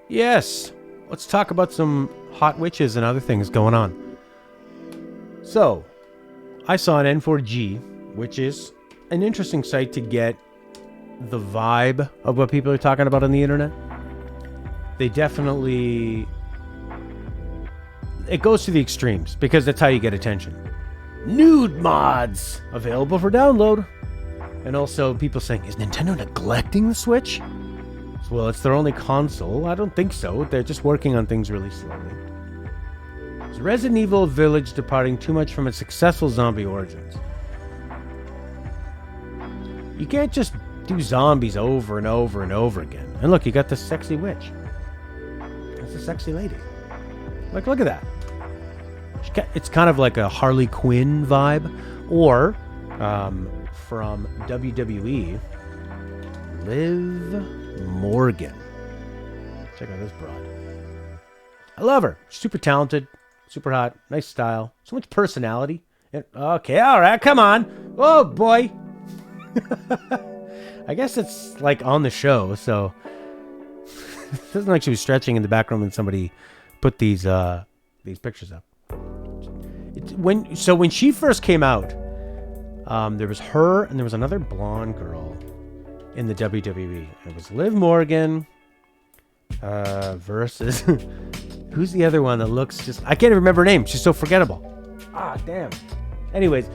Yes, let's talk about some hot witches and other things going on. So, I saw an N4G, which is an interesting site to get the vibe of what people are talking about on the internet. They definitely... It goes to the extremes, because that's how you get attention. Nude mods available for download. And also people saying, is Nintendo neglecting the Switch? Well, it's their only console. I don't think so. They're just working on things really slowly. Is Resident Evil Village departing too much from its successful zombie origins? You can't just do zombies over and over and over again. And look, you got this sexy witch. That's a sexy lady. Like, look at that. It's kind of like a Harley Quinn vibe. Or, from WWE, Liv Morgan. Check out this broad. I love her. Super talented, super hot, nice style, so much personality. Okay, all right, come on. Oh boy. I guess it's like on the show, so it doesn't like she was stretching in the background when somebody put these pictures up. When she first came out, there was her and there was another blonde girl in the WWE. It was Liv Morgan versus who's the other one that looks just... I can't even remember her name. She's so forgettable. Ah, damn. Anyways,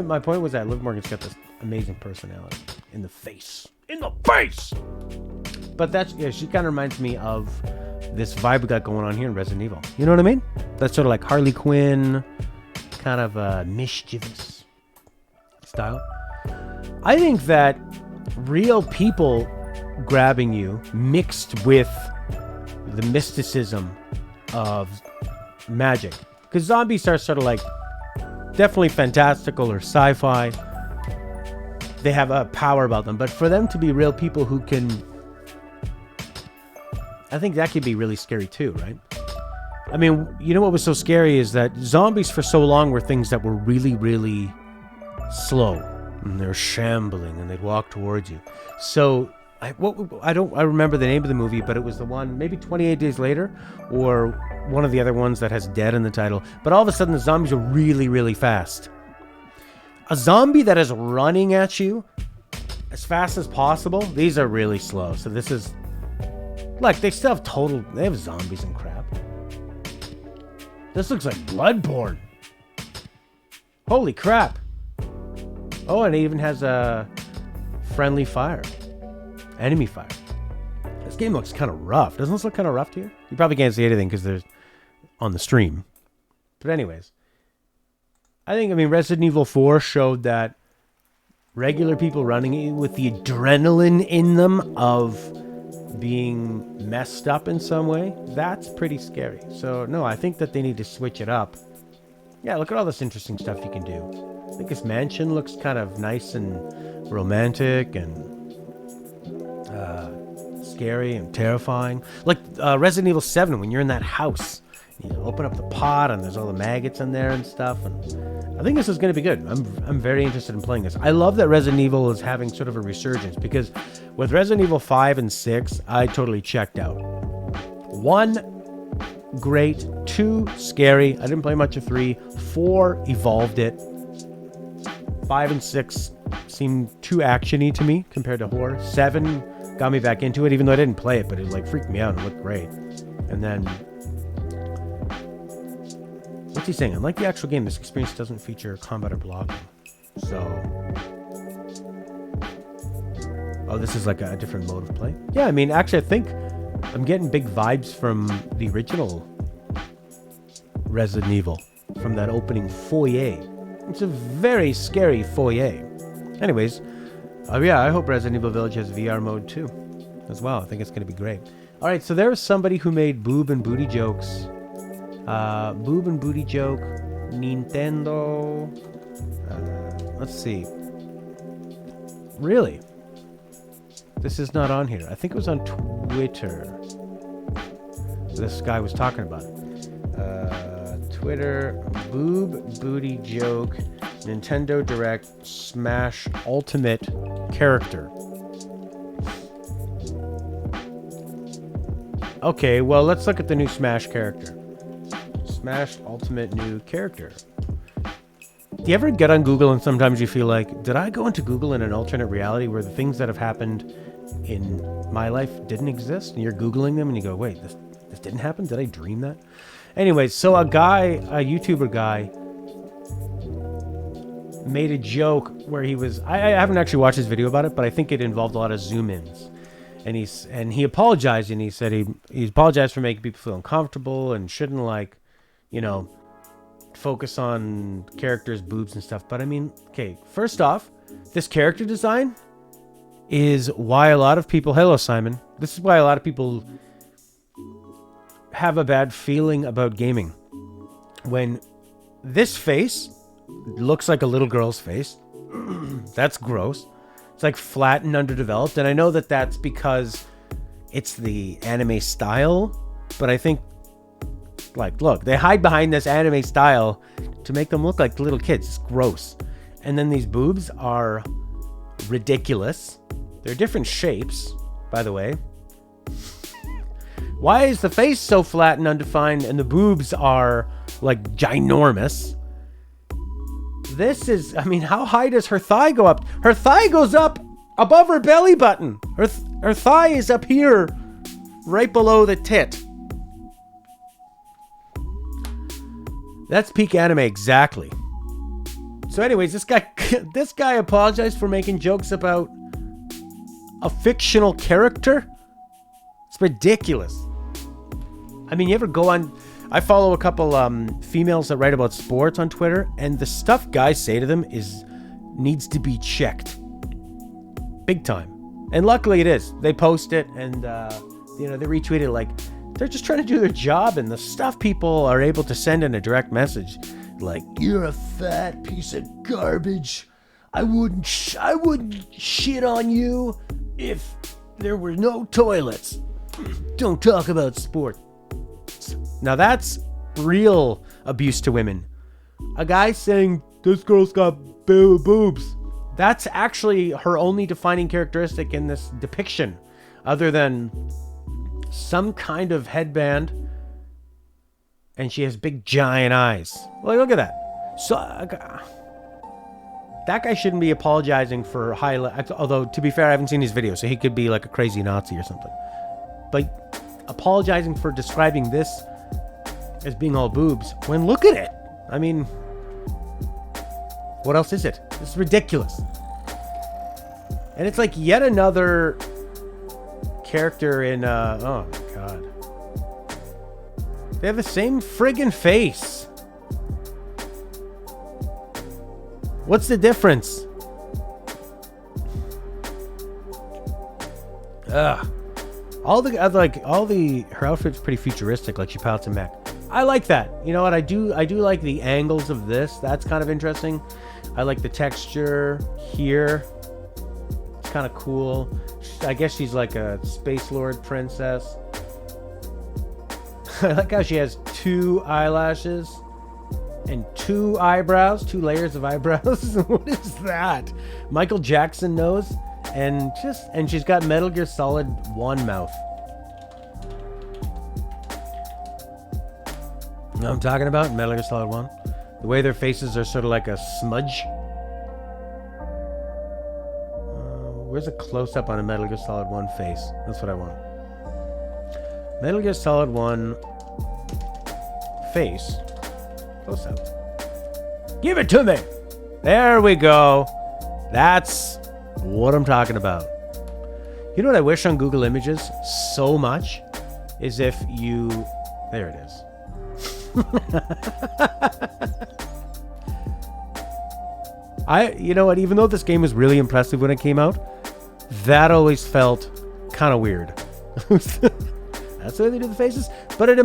my point was that Liv Morgan's got this amazing personality in the face. In the face! But she kind of reminds me of this vibe we got going on here in Resident Evil. You know what I mean? That's sort of like Harley Quinn, kind of mischievous style. I think that real people grabbing you mixed with the mysticism of magic, because zombies are sort of like definitely fantastical or sci-fi. They have a power about them, but for them to be real people who can, I think that could be really scary too, right? I mean, you know what was so scary is that zombies for so long were things that were really, really slow. And they're shambling and they'd walk towards you. So I remember the name of the movie, but it was the one maybe 28 Days Later, or one of the other ones that has dead in the title. But all of a sudden the zombies are really, really fast. A zombie that is running at you as fast as possible, these are really slow. So this is like, they still have they have zombies and crap. This looks like Bloodborne. Holy crap. Oh, and it even has a friendly fire. Enemy fire. This game looks kind of rough. Doesn't this look kind of rough to you? You probably can't see anything because there's on the stream. But anyways, I mean, Resident Evil 4 showed that regular people running with the adrenaline in them of being messed up in some way, that's pretty scary. So, no, I think that they need to switch it up. Yeah, look at all this interesting stuff you can do. I think this mansion looks kind of nice and romantic and scary and terrifying. Like Resident Evil 7, when you're in that house, you open up the pot and there's all the maggots in there and stuff. And I think this is going to be good. I'm very interested in playing this. I love that Resident Evil is having sort of a resurgence, because with Resident Evil 5 and 6, I totally checked out. 1, great. 2, scary. I didn't play much of 3. 4, evolved it. 5 and 6 seemed too actiony to me compared to horror. 7 got me back into it, even though I didn't play it, but it like freaked me out and looked great. And then, what's he saying? Unlike the actual game, this experience doesn't feature combat or blocking. So, oh, this is like a different mode of play. Yeah, I mean, actually, I think I'm getting big vibes from the original Resident Evil, from that opening foyer. It's a very scary foyer. Anyways, yeah, I hope Resident Evil Village has VR mode too, as well. I think it's going to be great. All right, so there was somebody who made boob and booty jokes. Boob and booty joke, Nintendo. Let's see. Really? This is not on here. I think it was on Twitter. This guy was talking about it. Twitter, boob booty joke, Nintendo Direct Smash Ultimate character. Okay, well, let's look at the new Smash character. Smash Ultimate new character. Do you ever get on Google and sometimes you feel like, did I go into Google in an alternate reality where the things that have happened in my life didn't exist? And you're Googling them and you go, wait, this didn't happen? Did I dream that? Anyways, so a YouTuber guy, made a joke where he was, I haven't actually watched his video about it, but I think it involved a lot of zoom-ins. And he apologized, and he said he apologized for making people feel uncomfortable and shouldn't, like, you know, focus on characters' boobs and stuff. But I mean, okay, first off, this character design is why a lot of people, hello Simon, this is why a lot of people have a bad feeling about gaming. When this face looks like a little girl's face, that's gross. It's like flat and underdeveloped, and I know that that's because it's the anime style, but I think, like, look, they hide behind this anime style to make them look like little kids. It's gross. And then these boobs are ridiculous. They're different shapes, by the way. Why is the face so flat and undefined and the boobs are, like, ginormous? This is, I mean, how high does her thigh go up? Her thigh goes up above her belly button. Her thigh is up here, right below the tit. That's peak anime, exactly. So anyways, this guy apologized for making jokes about a fictional character. It's ridiculous. I mean, you ever go on... I follow a couple females that write about sports on Twitter, and the stuff guys say to them needs to be checked. Big time. And luckily it is. They post it, and they retweet it like they're just trying to do their job, and the stuff people are able to send in a direct message, like, you're a fat piece of garbage. I wouldn't shit on you if there were no toilets. Don't talk about sport. Now that's real abuse to women. A guy saying, this girl's got boobs. That's actually her only defining characteristic in this depiction, other than some kind of headband, and she has big giant eyes. Like, look at that. So that guy shouldn't be apologizing for although, to be fair, I haven't seen his video, so he could be like a crazy Nazi or something. But apologizing for describing this as being all boobs, when look at it. I mean, what else is it? It's ridiculous. And it's like yet another character in, oh my god. They have the same friggin' face. What's the difference? Ugh. Her outfit's pretty futuristic, like she pilots a mech. I like that. You know what? I do like the angles of this. That's kind of interesting. I like the texture here. It's kind of cool. I guess she's like a Space Lord princess. I like how she has 2 eyelashes and 2 eyebrows, 2 layers of eyebrows. What is that? Michael Jackson nose, and she's got Metal Gear Solid 1 mouth. You know what I'm talking about? Metal Gear Solid 1. The way their faces are sort of like a smudge. Where's a close-up on a Metal Gear Solid 1 face? That's what I want. Metal Gear Solid 1 face. Close-up. Give it to me! There we go. That's what I'm talking about. You know what I wish on Google Images so much? Is if you... There it is. You know what, even though this game was really impressive when it came out, that always felt kind of weird. That's the way they do the faces, but it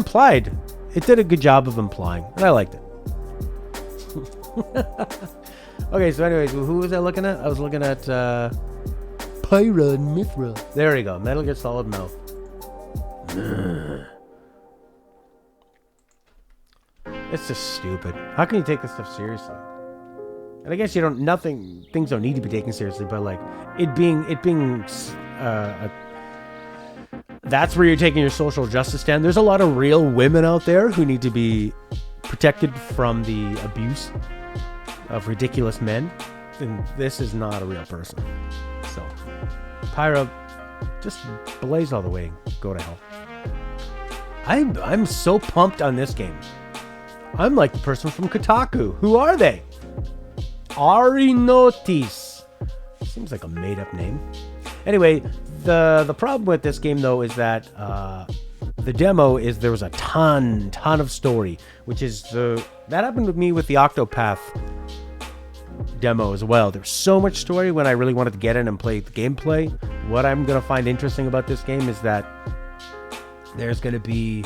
did a good job of implying, and I liked it. Okay, so anyways, who was I looking at? I was looking at Pyra and Mithra. There you go, Metal Gear Solid mouth. It's just stupid. How can you take this stuff seriously? And I guess things don't need to be taken seriously, but like it being the that's where you're taking your social justice stand. There's a lot of real women out there who need to be protected from the abuse of ridiculous men. And this is not a real person. So, Pyro, just blaze all the way. Go to hell. I'm so pumped on this game. I'm like the person from Kotaku. Who are they? Arinotis. Seems like a made-up name. Anyway, the problem with this game, though, is that the demo is there was a ton of story, which is that happened with me with the Octopath demo as well. There's so much story when I really wanted to get in and play the gameplay. What I'm going to find interesting about this game is that there's going to be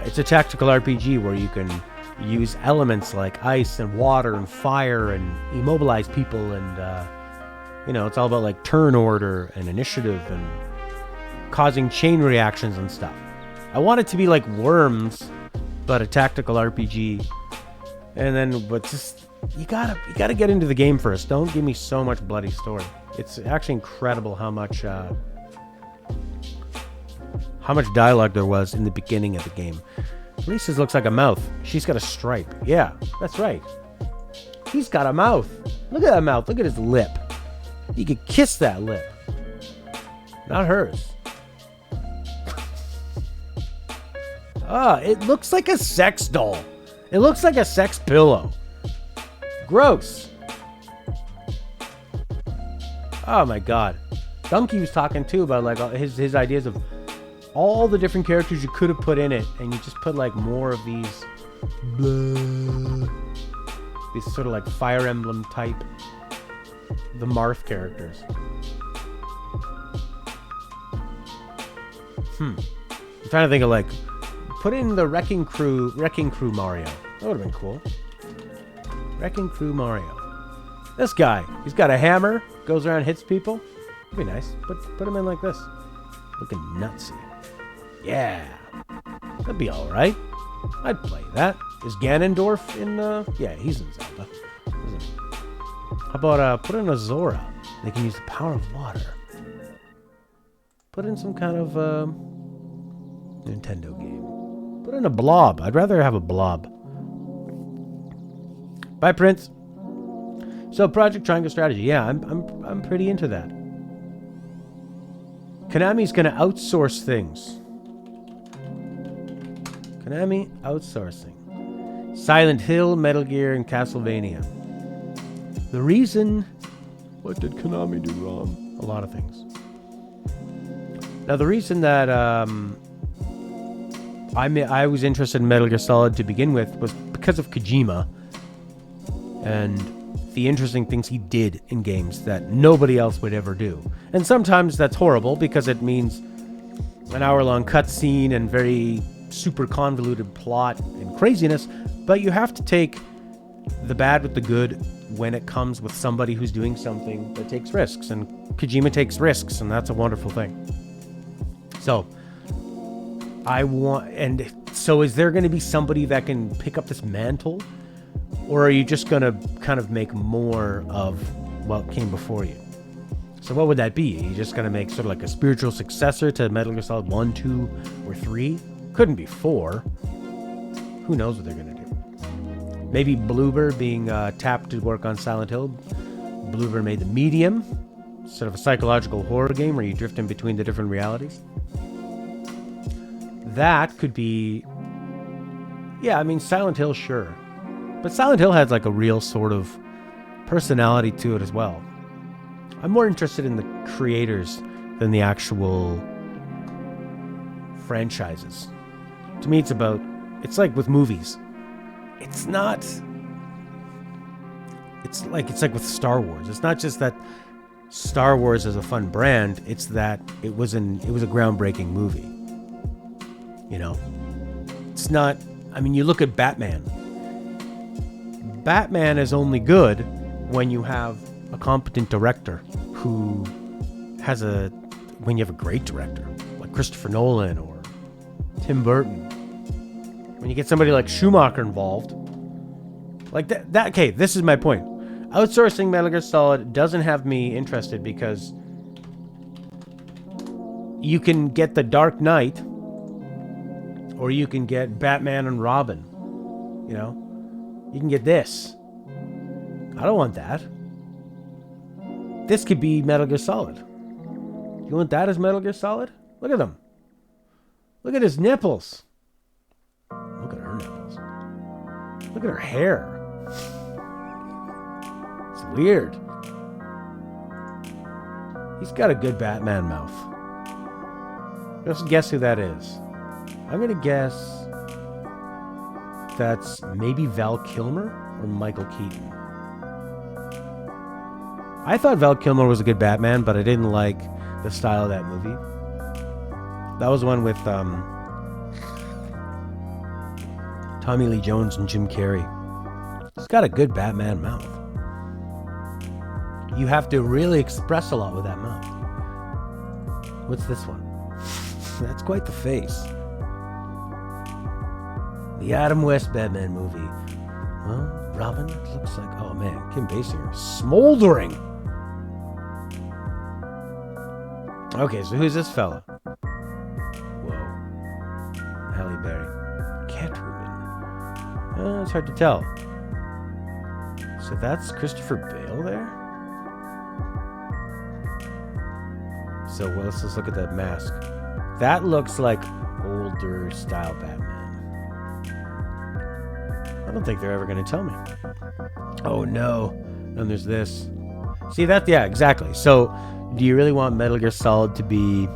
it's a tactical RPG where you can use elements like ice and water and fire and immobilize people, and it's all about like turn order and initiative and causing chain reactions and stuff. I want it to be like Worms, but a tactical RPG. But just you gotta get into the game first. Don't give me so much bloody story. It's actually incredible how much dialogue there was in the beginning of the game. Lisa's looks like a mouth. She's got a stripe. Yeah, that's right. He's got a mouth. Look at that mouth. Look at his lip. You could kiss that lip. Not hers. It looks like a sex doll. It looks like a sex pillow. Gross. Oh my god. Dumpy was talking too about like his ideas of all the different characters you could have put in it, and you just put like more of these sort of like Fire Emblem type, the Marth characters. I'm trying to think of like, put in the Wrecking Crew Mario. That would have been cool. Wrecking Crew Mario. This guy, he's got a hammer, goes around, hits people. That'd be nice. Put him in like this. Looking nutsy. Yeah. That'd be alright. I'd play that. Is Ganondorf in, yeah, he's in Zelda. Isn't he? How about, put in a Zora. They can use the power of water. Put in some kind of, Nintendo game. Put in a blob. I'd rather have a blob. Bye, Prince. So, Project Triangle Strategy. Yeah, I'm pretty into that. Konami's gonna outsource things. Konami outsourcing. Silent Hill, Metal Gear, and Castlevania. The reason... What did Konami do wrong? A lot of things. Now, the reason that I was interested in Metal Gear Solid to begin with was because of Kojima and the interesting things he did in games that nobody else would ever do. And sometimes that's horrible because it means an hour-long cutscene and very super convoluted plot and craziness, but you have to take the bad with the good when it comes with somebody who's doing something that takes risks, and Kojima takes risks, and that's a wonderful thing. So is there going to be somebody that can pick up this mantle, or are you just going to kind of make more of what came before you? So what would that be? Are you just going to make sort of like a spiritual successor to Metal Gear Solid 1, 2, or 3? Couldn't be 4. Who knows what they're going to do? Maybe Bloober being tapped to work on Silent Hill. Bloober made The Medium, sort of a psychological horror game where you drift in between the different realities. That could be... Yeah, I mean, Silent Hill, sure. But Silent Hill has like a real sort of personality to it as well. I'm more interested in the creators than the actual franchises. To me, it's like with movies. It's like with Star Wars. It's not just that Star Wars is a fun brand. It's that it was a groundbreaking movie. You know, it's not. I mean, you look at Batman. Batman is only good when you have a competent director when you have a great director like Christopher Nolan or Tim Burton. When you get somebody like Schumacher involved, like that. Okay, this is my point. Outsourcing Metal Gear Solid doesn't have me interested because you can get the Dark Knight, or you can get Batman and Robin. You know, you can get this. I don't want that. This could be Metal Gear Solid. You want that as Metal Gear Solid? Look at them. Look at his nipples. Look at her nipples. Look at her hair. It's weird. He's got a good Batman mouth. Let's guess who that is. I'm going to guess that's maybe Val Kilmer or Michael Keaton. I thought Val Kilmer was a good Batman, but I didn't like the style of that movie. That was one with Tommy Lee Jones and Jim Carrey. He's got a good Batman mouth. You have to really express a lot with that mouth. What's this one? That's quite the face. The Adam West Batman movie. Well, Robin, it looks like... Oh, man. Kim Basinger. Smoldering. Okay, so who's this fella? Whoa. Halle Berry. Catwoman. It's hard to tell. So that's Christopher Bale there? So well, let's just look at that mask. That looks like older style Batman. I don't think they're ever going to tell me. Oh no. And there's this. See that? Yeah, exactly. So do you really want Metal Gear Solid to be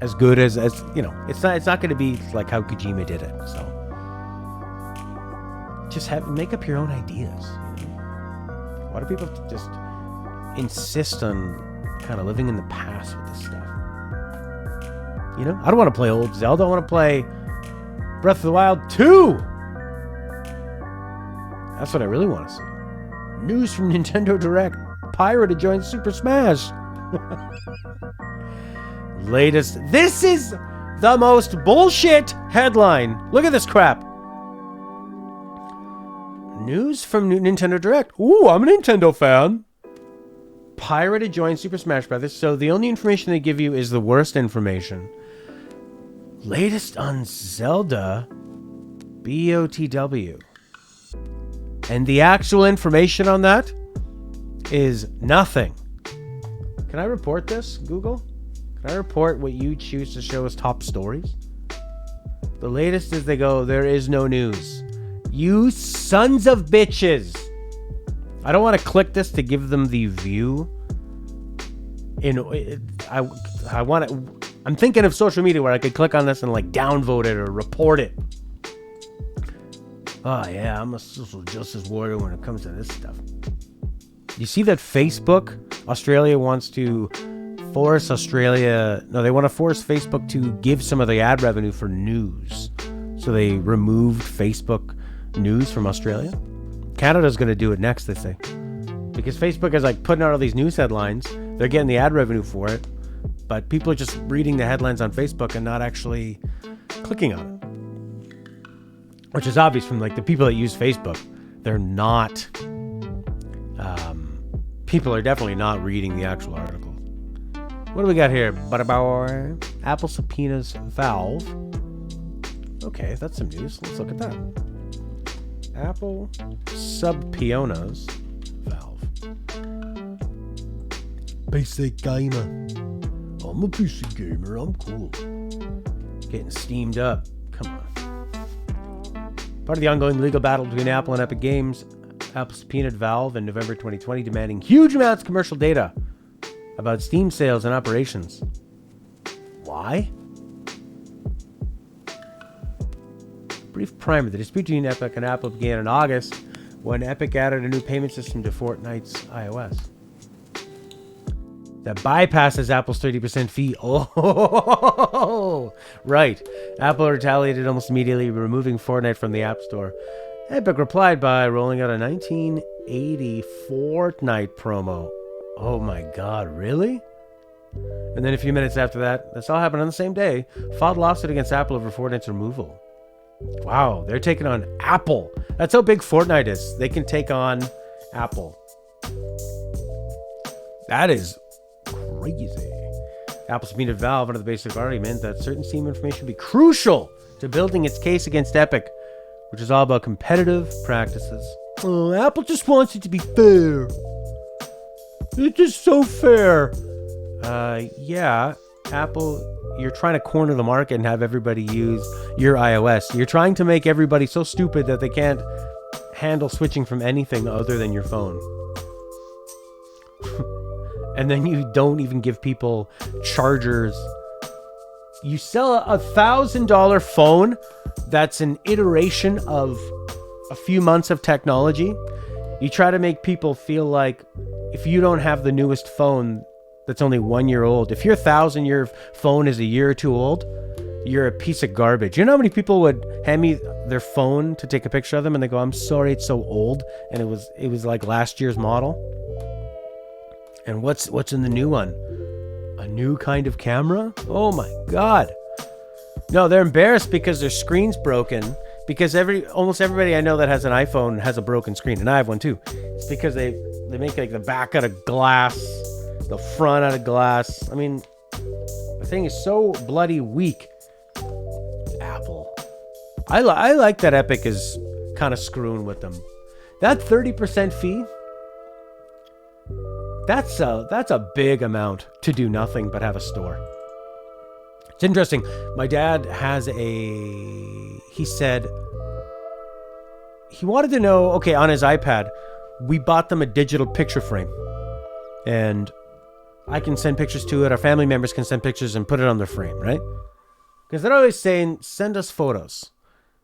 as good as you know? It's not going to be like how Kojima did it. So just make up your own ideas. You know? Why do people just insist on kind of living in the past with this stuff? You know, I don't want to play old Zelda. I want to play Breath of the Wild 2. That's what I really want to see. News from Nintendo Direct. Pyro joins Super Smash. Latest. This is the most bullshit headline. Look at this crap. News from Nintendo Direct. Ooh, I'm a Nintendo fan. Pyro to join Super Smash Bros. So the only information they give you is the worst information. Latest on Zelda BOTW. And the actual information on that is nothing. Can I report this, Google? Can I report what you choose to show as top stories? The latest is they go, there is no news. You sons of bitches. I don't want to click this to give them the view. I want to... I'm thinking of social media where I could click on this and like downvote it or report it. Oh yeah, I'm a social justice warrior when it comes to this stuff. You see that Facebook, Australia wants to force they want to force Facebook to give some of the ad revenue for news. So they removed Facebook news from Australia. Canada's going to do it next, they say. Because Facebook is like putting out all these news headlines. They're getting the ad revenue for it. But people are just reading the headlines on Facebook and not actually clicking on it. Which is obvious from like the people that use Facebook. They're not... people are definitely not reading the actual article. What do we got here? Apple subpoenas Valve. Okay, that's some news. Let's look at that. Apple subpoenas Valve. Basic gamer. I'm a PC gamer. I'm cool. Getting steamed up. Come on. Part of the ongoing legal battle between Apple and Epic Games, Apple subpoenaed Valve in November 2020, demanding huge amounts of commercial data about Steam sales and operations. Why? Brief primer. The dispute between Epic and Apple began in August when Epic added a new payment system to Fortnite's iOS that bypasses Apple's 30% fee. Oh, right. Apple retaliated almost immediately, removing Fortnite from the App Store. Epic replied by rolling out a 1980 Fortnite promo. Oh my God, really? And then a few minutes after that, this all happened on the same day, filed a lawsuit against Apple over Fortnite's removal. Wow, they're taking on Apple. That's how big Fortnite is. They can take on Apple. That is crazy. Apple's subpoenaed Valve under the basic argument that certain Steam information would be crucial to building its case against Epic, which is all about competitive practices. Oh, Apple just wants it to be fair. It's just so fair. Yeah, Apple, you're trying to corner the market and have everybody use your iOS. You're trying to make everybody so stupid that they can't handle switching from anything other than your phone. And then you don't even give people chargers. You sell a $1,000 phone that's an iteration of a few months of technology. You try to make people feel like if you don't have the newest phone that's only 1 year old, if your $1,000 phone is a year or two old, you're a piece of garbage. You know how many people would hand me their phone to take a picture of them and they go, I'm sorry, it's so old, and it was like last year's model? And what's in the new one? A new kind of camera? Oh my God. No, they're embarrassed because their screen's broken. Because almost everybody I know that has an iPhone has a broken screen, and I have one too. It's because they make like the back out of glass, the front out of glass. I mean, the thing is so bloody weak. Apple. I like that Epic is kind of screwing with them. That 30% fee, that's a big amount to do nothing but have a store. It's interesting. My dad has he said he wanted to know, okay, on his iPad, we bought them a digital picture frame. And I can send pictures to it. Our family members can send pictures and put it on their frame, right? Because they're always saying, send us photos.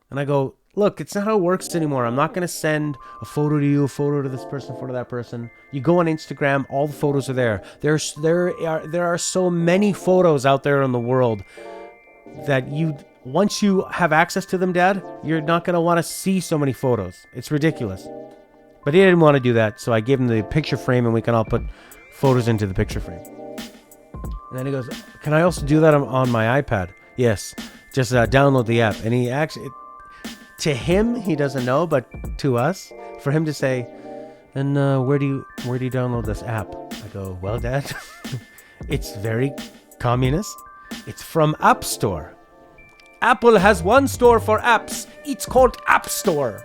And I go, look, it's not how it works anymore. I'm not going to send a photo to you, a photo to this person, a photo to that person. You go on Instagram, all the photos are there. There are so many photos out there in the world that once you have access to them, Dad, you're not going to want to see so many photos. It's ridiculous. But he didn't want to do that, so I gave him the picture frame and we can all put photos into the picture frame. And then he goes, can I also do that on my iPad? Yes, just download the app. And he actually... To him, he doesn't know, but to us, for him to say, and where do you download this app? I go, well, Dad, it's very communist. It's from App Store. Apple has one store for apps. It's called App Store.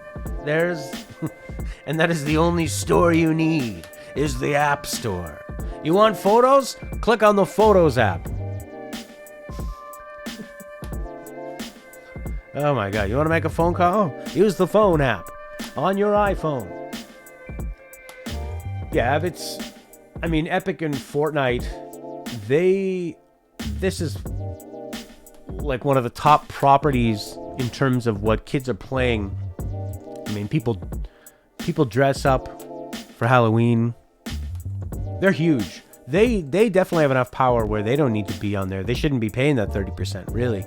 And that is the only store you need, is the App Store. You want photos? Click on the Photos app. Oh my God, you want to make a phone call? Use the phone app on your iPhone. Yeah, Epic and Fortnite, this is like one of the top properties in terms of what kids are playing. I mean, people dress up for Halloween. They're huge. They definitely have enough power where they don't need to be on there. They shouldn't be paying that 30%, really.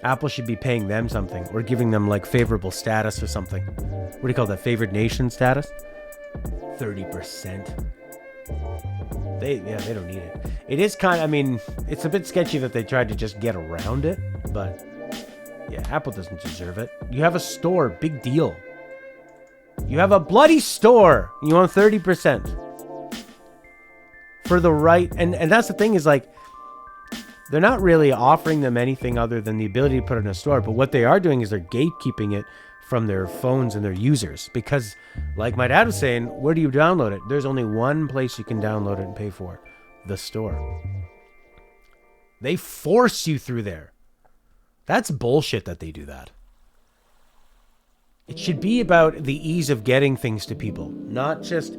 Apple should be paying them something or giving them like favorable status or something. What do you call that? Favored nation status? 30%. They don't need it. It is it's a bit sketchy that they tried to just get around it, but yeah, Apple doesn't deserve it. You have a store, big deal. You have a bloody store. You want 30% for the right, and that's the thing is like, they're not really offering them anything other than the ability to put it in a store. But what they are doing is they're gatekeeping it from their phones and their users. Because, like my dad was saying, where do you download it? There's only one place you can download it and pay for it. The store. They force you through there. That's bullshit that they do that. It should be about the ease of getting things to people. Not just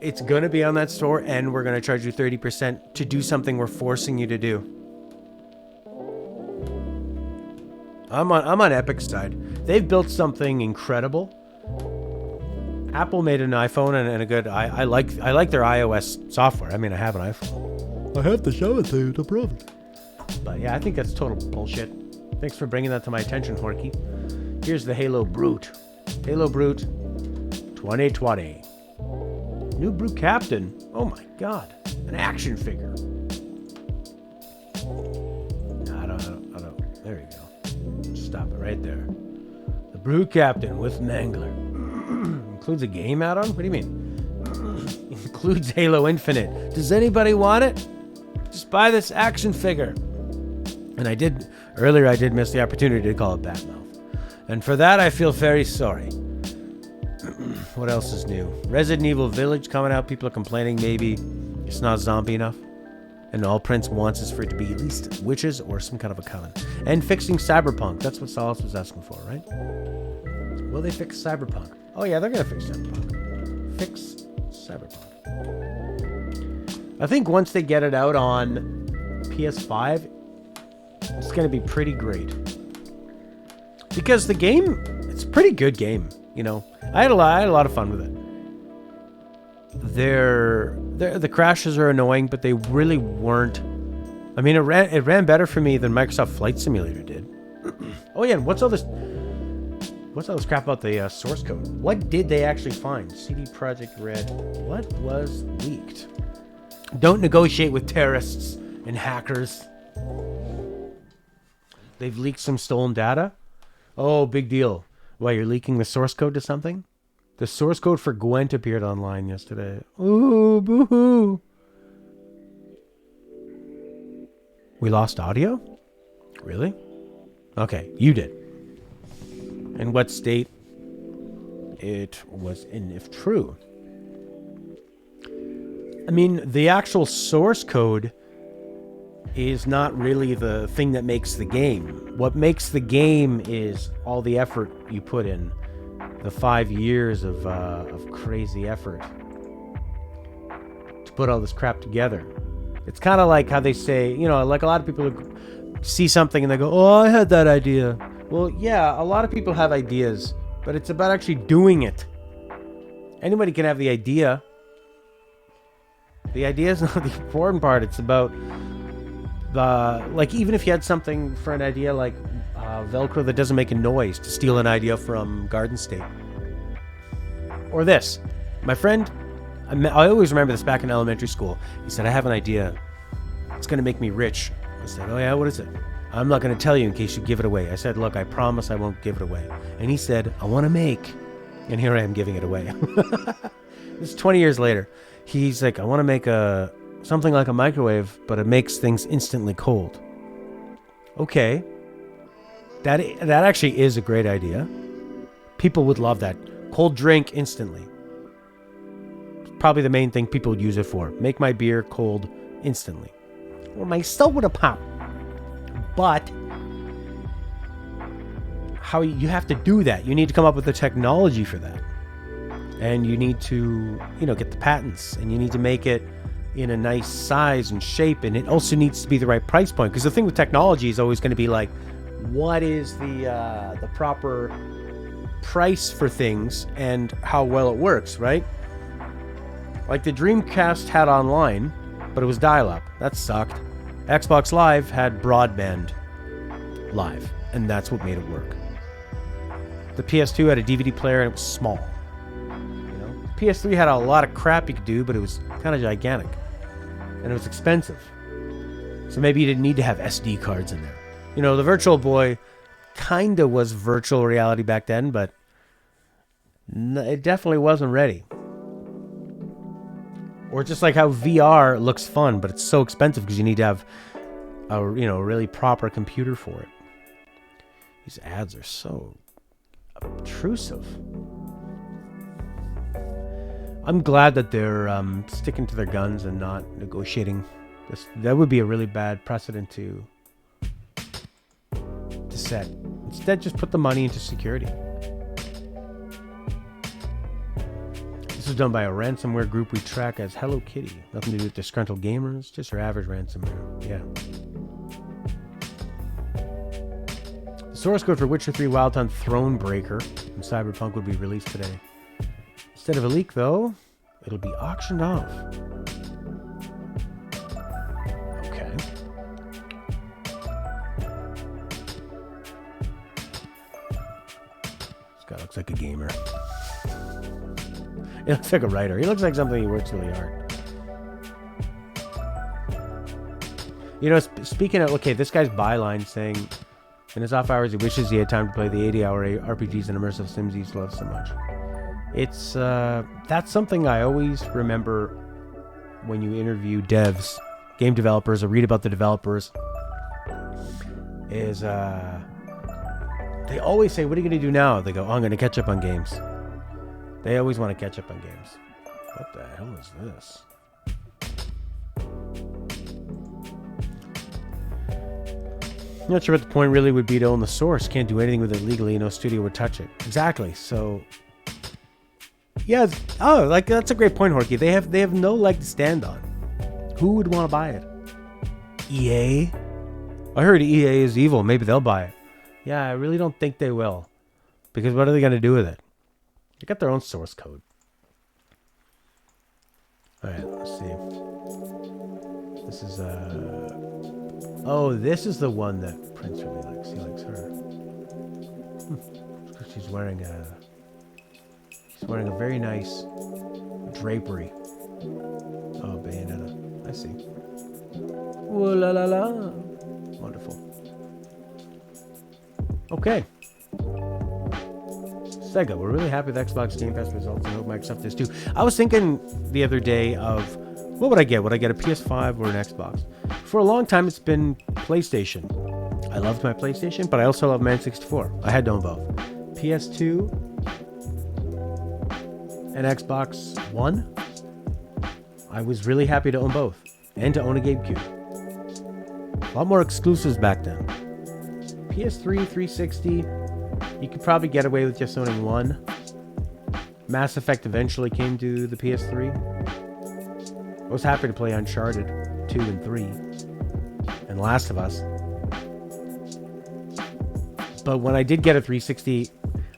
it's going to be on that store and we're going to charge you 30% to do something we're forcing you to do. I'm on Epic's side. They've built something incredible. Apple made an iPhone and a good... I like their iOS software. I mean, I have an iPhone. I have to show it to you, no problem. But yeah, I think that's total bullshit. Thanks for bringing that to my attention, Horky. Here's the Halo Brute. Halo Brute 2020. New Brute Captain. Oh my God. An action figure. No, I don't. There you go. Stop it right there. The Brute Captain with Mangler. Includes a game add-on? What do you mean? Includes Halo Infinite. Does anybody want it? Just buy this action figure. And I did miss the opportunity to call it Batmouth. And for that, I feel very sorry. What else is new? Resident Evil Village coming out. People are complaining maybe it's not zombie enough. And all Prince wants is for it to be at least witches or some kind of a coven. And fixing Cyberpunk. That's what Solace was asking for, right? Will they fix Cyberpunk? Oh yeah, they're going to fix Cyberpunk. Fix Cyberpunk. I think once they get it out on PS5, it's going to be pretty great. Because the game, it's a pretty good game, you know. I had a lot of fun with it. The crashes are annoying, but they really weren't. I mean, it ran better for me than Microsoft Flight Simulator did. Oh yeah, and what's all this crap about the source code? What did they actually find? CD Projekt Red. What was leaked? Don't negotiate with terrorists and hackers. They've leaked some stolen data. Oh, big deal. Why, you're leaking the source code to something? The source code for Gwent appeared online yesterday. Ooh, boo-hoo. We lost audio? Really? Okay, you did. And what state it was in, if true? I mean, the actual source code is not really the thing that makes the game. What makes the game is all the effort you put in. The 5 years of crazy effort to put all this crap together. It's kind of like how they say, you know, like a lot of people see something and they go, oh, I had that idea. Well, yeah, a lot of people have ideas, but it's about actually doing it. Anybody can have the idea. The idea is not the important part. It's about like, even if you had something for an idea like Velcro that doesn't make a noise, to steal an idea from Garden State. Or this. My friend, I always remember this back in elementary school. He said, I have an idea. It's going to make me rich. I said, oh yeah, what is it? I'm not going to tell you in case you give it away. I said, look, I promise I won't give it away. And he said, I want to make. And here I am giving it away. This is 20 years later. He's like, I want to make something like a microwave, but it makes things instantly cold. Okay. That actually is a great idea. People would love that. Cold drink instantly. Probably the main thing people would use it for. Make my beer cold instantly. Or my soda pop. But how you have to do that. You need to come up with the technology for that. And you need to, you know, get the patents. And you need to make it in a nice size and shape. And it also needs to be the right price point. Because the thing with technology is always going to be like, what is the proper price for things and how well it works, right? Like the Dreamcast had online, but it was dial-up. That sucked. Xbox Live had broadband live, and that's what made it work. The PS2 had a DVD player and it was small. You know, PS3 had a lot of crap you could do, but it was kind of gigantic, and it was expensive. So maybe you didn't need to have SD cards in there. You know, the Virtual Boy kind of was virtual reality back then, but it definitely wasn't ready. Or just like how VR looks fun, but it's so expensive because you need to have a really proper computer for it. These ads are so obtrusive. I'm glad that they're sticking to their guns and not negotiating. That would be a really bad precedent to set. Instead, just put the money into security. This was done by a ransomware group we track as Hello Kitty. Nothing to do with disgruntled gamers, just your average ransomware. Yeah. The source code for Witcher 3 Wild Hunt Thronebreaker from Cyberpunk would be released today. Instead of a leak, though, it'll be auctioned off. Okay. This guy looks like a gamer. He looks like a writer. He looks like something he works really hard. You know, speaking of... Okay, this guy's byline saying... In his off hours, he wishes he had time to play the 80-hour RPGs and immersive sims he loves so much. It's... that's something I always remember when you interview devs, game developers, or read about the developers is they always say, what are you going to do now? They go, oh, I'm going to catch up on games. They always want to catch up on games. What the hell is this? I'm not sure what the point really would be to own the source. Can't do anything with it legally. No studio would touch it. Exactly. So, yeah. Oh, like that's a great point, Horky. They have no leg to stand on. Who would want to buy it? EA? I heard EA is evil. Maybe they'll buy it. Yeah, I really don't think they will. Because what are they going to do with it? They got their own source code. Alright, let's see. This is oh, this is the one that Prince really likes. He likes her. She's wearing a very nice drapery. Oh, Bayonetta. I see. Ooh la la la. Wonderful. Okay. Sega, we're really happy with Xbox Game Pass results and hope Microsoft is too. I was thinking the other day of what would I get? Would I get a PS5 or an Xbox? For a long time, it's been PlayStation. I loved my PlayStation, but I also love my N64. I had to own both. PS2 and Xbox One. I was really happy to own both and to own a GameCube. A lot more exclusives back then. PS3, 360, you could probably get away with just owning one. Mass Effect eventually came to the PS3. I was happy to play Uncharted 2 and 3 and Last of Us. But when I did get a 360,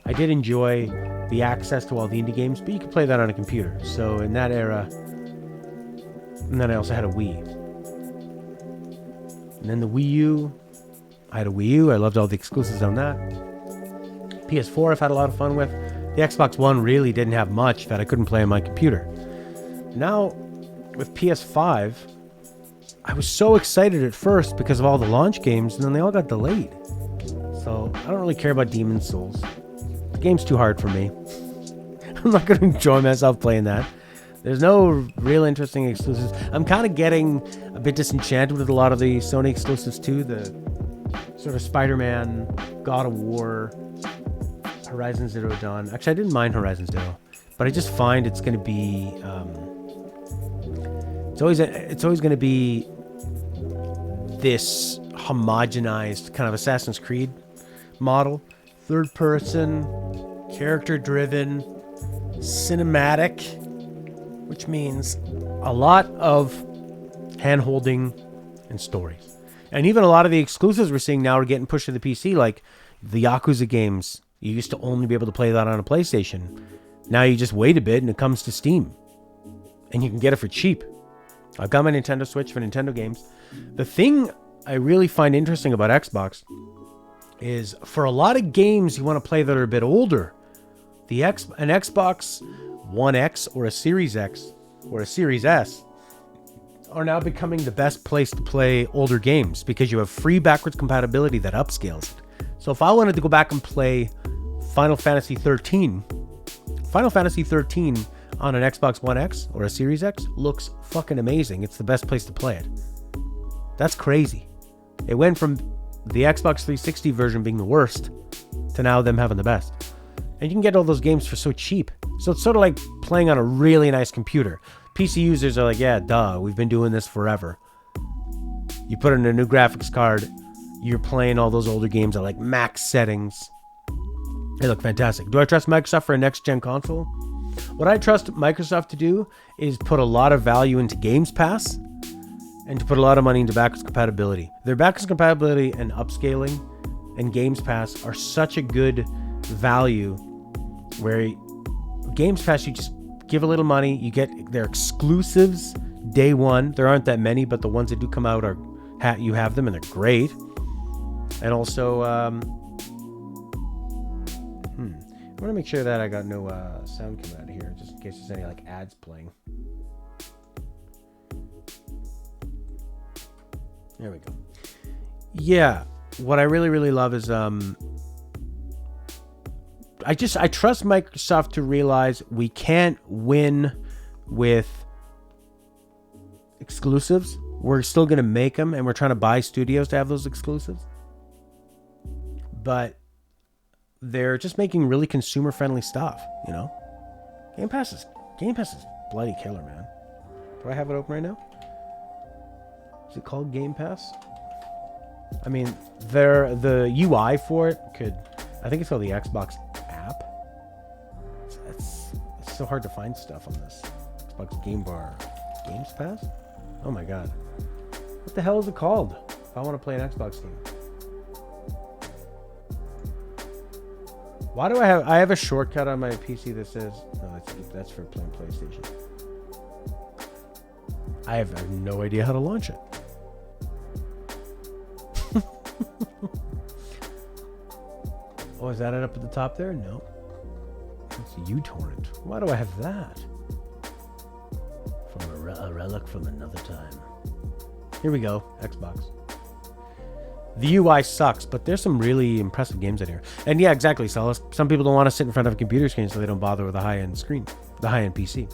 I did enjoy the access to all the indie games, but you could play that on a computer. So in that era, and then I also had a Wii. And then the Wii U, I had a Wii U. I loved all the exclusives on that. PS4 I've had a lot of fun with. The Xbox One really didn't have much that I couldn't play on my computer. Now, with PS5, I was so excited at first because of all the launch games, and then they all got delayed. So, I don't really care about Demon's Souls. The game's too hard for me. I'm not going to enjoy myself playing that. There's no real interesting exclusives. I'm kind of getting a bit disenchanted with a lot of the Sony exclusives too. The sort of Spider-Man, God of War, Horizon Zero Dawn. Actually, I didn't mind Horizon Zero, but I just find it's going to be it's always going to be this homogenized kind of Assassin's Creed model, third person, character driven, cinematic, which means a lot of hand holding and stories. And even a lot of the exclusives we're seeing now are getting pushed to the PC, like the Yakuza games. You used to only be able to play that on a PlayStation. Now you just wait a bit and it comes to Steam. And you can get it for cheap. I've got my Nintendo Switch for Nintendo games. The thing I really find interesting about Xbox is for a lot of games you want to play that are a bit older, an Xbox One X or a Series X or a Series S are now becoming the best place to play older games because you have free backwards compatibility that upscales it. So if I wanted to go back and play Final Fantasy 13 on an Xbox One X or a Series X looks fucking amazing. It's the best place to play it. That's crazy. It went from the Xbox 360 version being the worst to now them having the best. And you can get all those games for so cheap. So it's sort of like playing on a really nice computer. PC users are like, yeah, duh, we've been doing this forever. You put in a new graphics card, you're playing all those older games at like max settings. They look fantastic. Do I trust Microsoft for a next-gen console? What I trust Microsoft to do is put a lot of value into Games Pass and to put a lot of money into backwards compatibility. Their backwards compatibility and upscaling and Games Pass are such a good value where Games Pass, you just give a little money, you get their exclusives day one. There aren't that many, but the ones that do come out you have them and they're great. And also, I want to make sure that I got no sound coming out of here, just in case there's any like ads playing. There we go. Yeah, what I really, really love is I trust Microsoft to realize we can't win with exclusives. We're still going to make them, and we're trying to buy studios to have those exclusives. But they're just making really consumer-friendly stuff, you know? Game Pass is bloody killer, man. Do I have it open right now? Is it called Game Pass? I mean, the UI for it could... I think it's called the Xbox app. It's so hard to find stuff on this. Xbox Game Bar. Games Pass? Oh my god. What the hell is it called? If I want to play an Xbox game. Why do I have a shortcut on my PC that says... No, that's for playing PlayStation. I have no idea how to launch it. Oh, is that it up at the top there? No. It's uTorrent. Why do I have that? From a relic from another time. Here we go. Xbox. The UI sucks, but there's some really impressive games in here. And yeah, exactly, Solus. Some people don't want to sit in front of a computer screen, so they don't bother with a high-end screen. The high-end PC.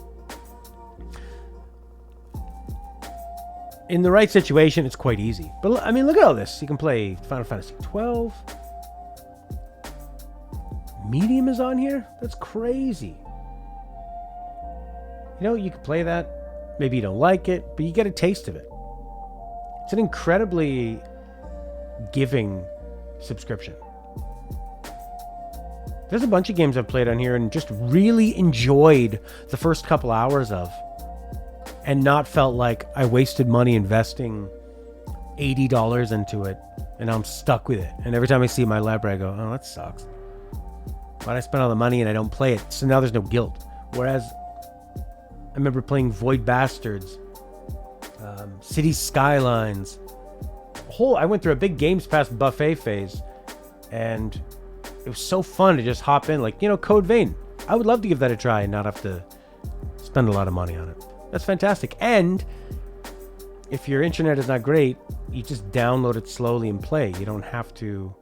In the right situation, it's quite easy. But, I mean, look at all this. You can play Final Fantasy 12. Medium is on here? That's crazy. You know, you can play that. Maybe you don't like it, but you get a taste of it. It's an incredibly giving subscription. There's a bunch of games I've played on here and just really enjoyed the first couple hours of, and not felt like I wasted money investing $80 into it, and I'm stuck with it. And every time I see it in my library, I go, oh, that sucks. Why'd I spend all the money and I don't play it? So now there's no guilt. Whereas I remember playing Void Bastards, City Skylines. I went through a big Games Pass buffet phase, and it was so fun to just hop in. Like, you know, Code Vein. I would love to give that a try and not have to spend a lot of money on it. That's fantastic. And if your internet is not great, you just download it slowly and play. You don't have to...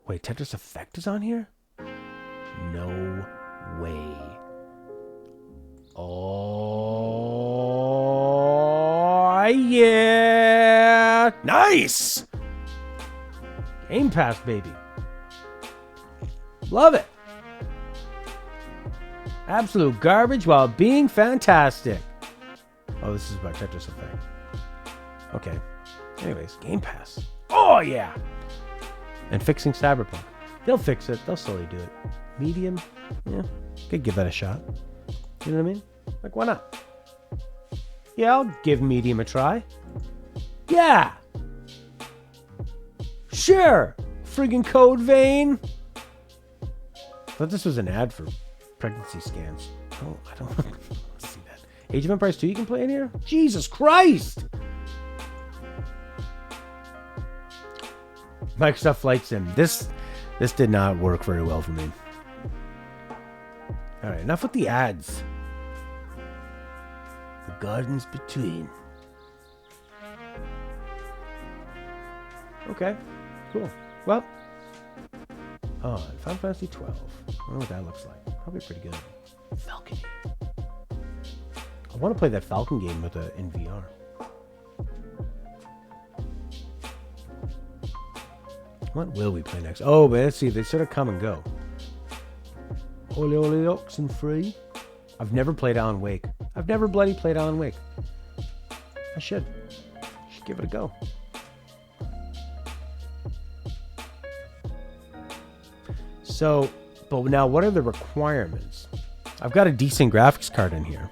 Wait, Tetris Effect is on here? No way. Oh, yeah. Nice. Game Pass, baby. Love it. Absolute garbage while being fantastic. Oh, this is about Tetris Effect. Okay. Anyways, Game Pass. Oh, yeah. And fixing Cyberpunk. They'll fix it. They'll slowly do it. Medium? Yeah. Could give that a shot. You know what I mean? Like, why not? Yeah, I'll give Medium a try. Yeah. Sure. Friggin' Code Vein. I thought this was an ad for pregnancy scans. Oh, I don't want to see that. Age of Empires 2 you can play in here? Jesus Christ! Microsoft Flight Sim. This did not work very well for me. Alright, enough with the ads. The Gardens Between. Okay, cool. Well, Final Fantasy 12. I don't know what that looks like. Probably pretty good. Falcon. I want to play that Falcon game with in VR. What will we play next? Oh, but let's see. They sort of come and go. Ole Ole Oxen Free. I've never played Alan Wake. I've never bloody played Alan Wake. I should give it a go. So, but now what are the requirements? I've got a decent graphics card in here,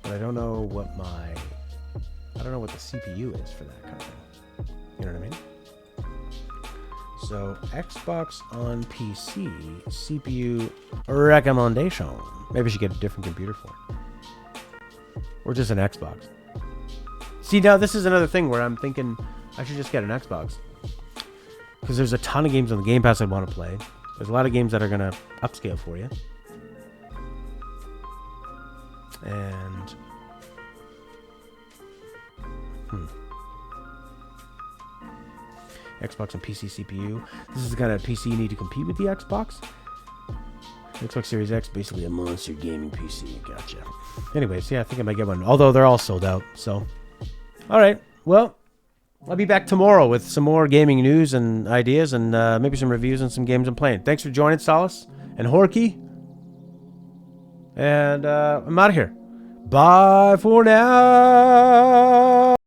but I don't know what the CPU is for that kind of thing. You know what I mean? So, Xbox on PC, CPU recommendation. Maybe I should get a different computer for it. Or just an Xbox. See, now this is another thing where I'm thinking I should just get an Xbox. Because there's a ton of games on the Game Pass I want to play. There's a lot of games that are going to upscale for you. And... Xbox and PC CPU. This is the kind of PC you need to compete with the Xbox. Xbox Series X, basically a monster gaming PC. Gotcha. Anyways, yeah, I think I might get one. Although they're all sold out, so All right. Well, I'll be back tomorrow with some more gaming news and ideas and maybe some reviews and some games I'm playing. Thanks for joining, Solace and Horky. And I'm out of here. Bye for now.